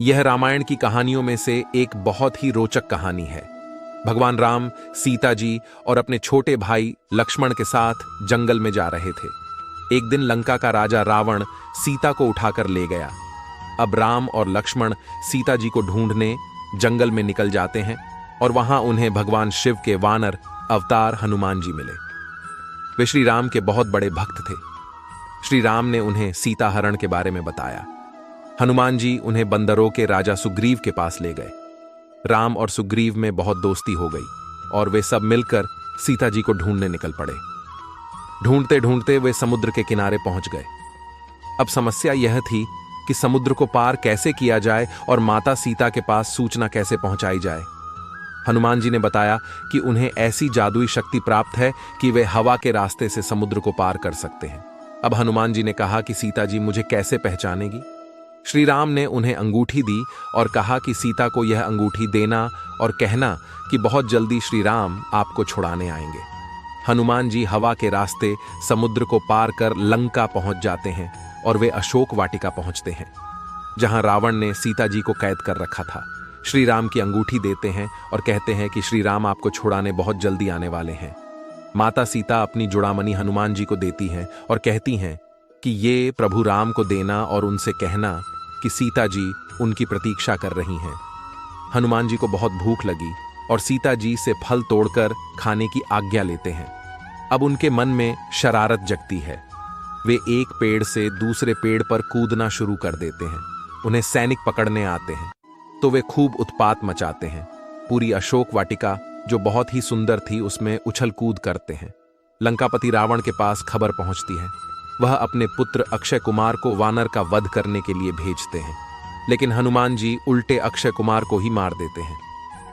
यह रामायण की कहानियों में से एक बहुत ही रोचक कहानी है। भगवान राम सीता जी और अपने छोटे भाई लक्ष्मण के साथ जंगल में जा रहे थे। एक दिन लंका का राजा रावण सीता को उठाकर ले गया। अब राम और लक्ष्मण सीता जी को ढूंढने जंगल में निकल जाते हैं और वहां उन्हें भगवान शिव के वानर अवतार हनुमान जी मिले। वे श्री राम के बहुत बड़े भक्त थे। श्री राम ने उन्हें सीता हरण के बारे में बताया। हनुमान जी उन्हें बंदरों के राजा सुग्रीव के पास ले गए। राम और सुग्रीव में बहुत दोस्ती हो गई और वे सब मिलकर सीता जी को ढूंढने निकल पड़े। ढूंढते ढूंढते वे समुद्र के किनारे पहुंच गए। अब समस्या यह थी कि समुद्र को पार कैसे किया जाए और माता सीता के पास सूचना कैसे पहुंचाई जाए। हनुमान जी ने बताया कि उन्हें ऐसी जादुई शक्ति प्राप्त है कि वे हवा के रास्ते से समुद्र को पार कर सकते हैं। अब हनुमान जी ने कहा कि सीता जी मुझे कैसे पहचानेगी। श्री राम ने उन्हें अंगूठी दी और कहा कि सीता को यह अंगूठी देना और कहना कि बहुत जल्दी श्री राम आपको छुड़ाने आएंगे। हनुमान जी हवा के रास्ते समुद्र को पार कर लंका पहुंच जाते हैं और वे अशोक वाटिका पहुंचते हैं, जहां रावण ने सीता जी को कैद कर रखा था। श्री राम की अंगूठी देते हैं और कहते हैं कि श्री राम आपको छुड़ाने बहुत जल्दी आने वाले हैं। माता सीता अपनी जुड़ामणि हनुमान जी को देती हैं और कहती हैं कि ये प्रभु राम को देना और उनसे कहना कि सीता जी उनकी प्रतीक्षा कर रही हैं। हनुमान जी को बहुत भूख लगी और सीता जी से फल तोड़कर खाने की आज्ञा लेते हैं। अब उनके मन में शरारत जगती है। वे एक पेड़ से दूसरे पेड़ पर कूदना शुरू कर देते हैं। उन्हें सैनिक पकड़ने आते हैं तो वे खूब उत्पात मचाते हैं। पूरी अशोक वाटिका जो बहुत ही सुंदर थी उसमें उछल कूद करते हैं। लंकापति रावण के पास खबर पहुंचती है। वह अपने पुत्र अक्षय कुमार को वानर का वध करने के लिए भेजते हैं, लेकिन हनुमान जी उल्टे अक्षय कुमार को ही मार देते हैं।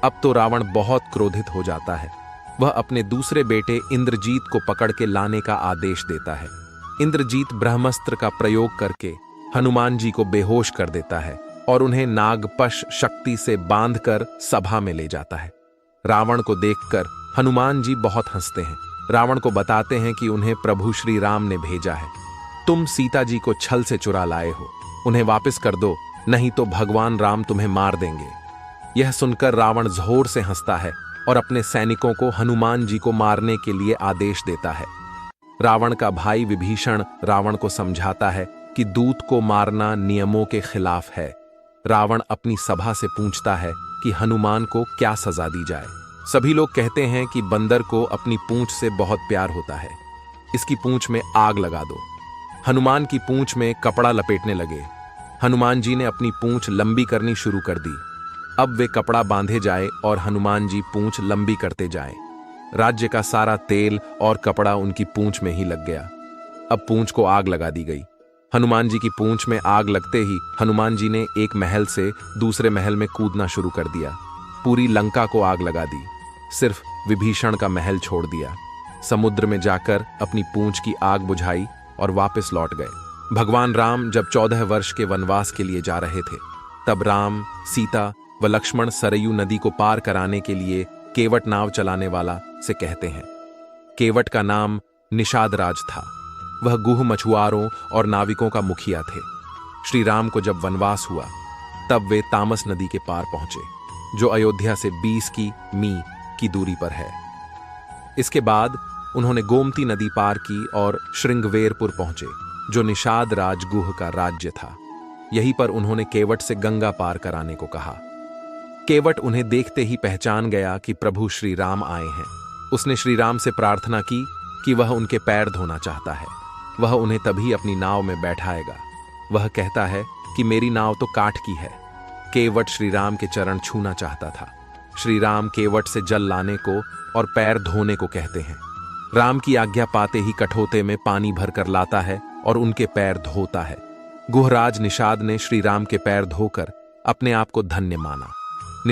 अब तो रावण बहुत क्रोधित हो जाता है। वह अपने दूसरे बेटे इंद्रजीत को पकड़ के लाने का आदेश देता है। इंद्रजीत ब्रह्मास्त्र का प्रयोग करके हनुमान जी को बेहोश कर देता है और उन्हें नागपश शक्ति से बांधकर सभा में ले जाता है। रावण को देखकर हनुमान जी बहुत हंसते हैं। रावण को बताते हैं कि उन्हें प्रभु श्री राम ने भेजा है। तुम सीता जी को छल से चुरा लाए हो, उन्हें वापस कर दो, नहीं तो भगवान राम तुम्हें मार देंगे। यह सुनकर रावण जोर से हंसता है और अपने सैनिकों को हनुमान जी को मारने के लिए आदेश देता है। रावण का भाई विभीषण रावण को समझाता है कि दूत को मारना नियमों के खिलाफ है। रावण अपनी सभा से पूछता है कि हनुमान को क्या सजा दी जाए। सभी लोग कहते हैं कि बंदर को अपनी पूंछ से बहुत प्यार होता है, इसकी पूंछ में आग लगा दो। हनुमान की पूंछ में कपड़ा लपेटने लगे। हनुमान जी ने अपनी पूंछ लंबी करनी शुरू कर दी। अब वे कपड़ा बांधे जाए और हनुमान जी पूंछ लंबी करते जाएं। राज्य का सारा तेल और कपड़ा उनकी पूंछ में ही लग गया। अब पूंछ को आग लगा दी गई। हनुमान जी की पूंछ में आग लगते ही हनुमान जी ने एक महल से दूसरे महल में कूदना शुरू कर दिया। पूरी लंका को आग लगा दी। सिर्फ विभीषण का महल छोड़ दिया। समुद्र में जाकर अपनी पूंछ की आग बुझाई और वापस लौट गए। भगवान राम जब 14 वर्ष के वनवास के लिए जा रहे थे, तब राम, सीता व लक्ष्मण सरयू नदी को पार कराने के लिए केवट नाव चलाने वाला से कहते हैं। केवट का नाम निषाद राज था। वह गुह मछुआरों और नाविकों का मुखिया थे। श्री राम को जब वनवास हुआ तब वे तामस नदी के पार पहुंचे, जो अयोध्या से 20 मी की दूरी पर है। इसके बाद उन्होंने गोमती नदी पार की और श्रृंगवेरपुर पहुंचे, जो निषाद राजगुह का राज्य था। यहीं पर उन्होंने केवट से गंगा पार कराने को कहा। केवट उन्हें देखते ही पहचान गया कि प्रभु श्री राम आए हैं। उसने श्री राम से प्रार्थना की कि वह उनके पैर धोना चाहता है। वह उन्हें तभी अपनी नाव में बैठाएगा। वह कहता है कि मेरी नाव तो काठ की है। केवट श्री राम के चरण छूना चाहता था। श्री राम केवट से जल लाने को और पैर धोने को कहते हैं। राम की आज्ञा पाते ही कठोते में पानी भरकर लाता है और उनके पैर धोता है। गुहराज निषाद ने श्री राम के पैर धोकर अपने आप को धन्य माना।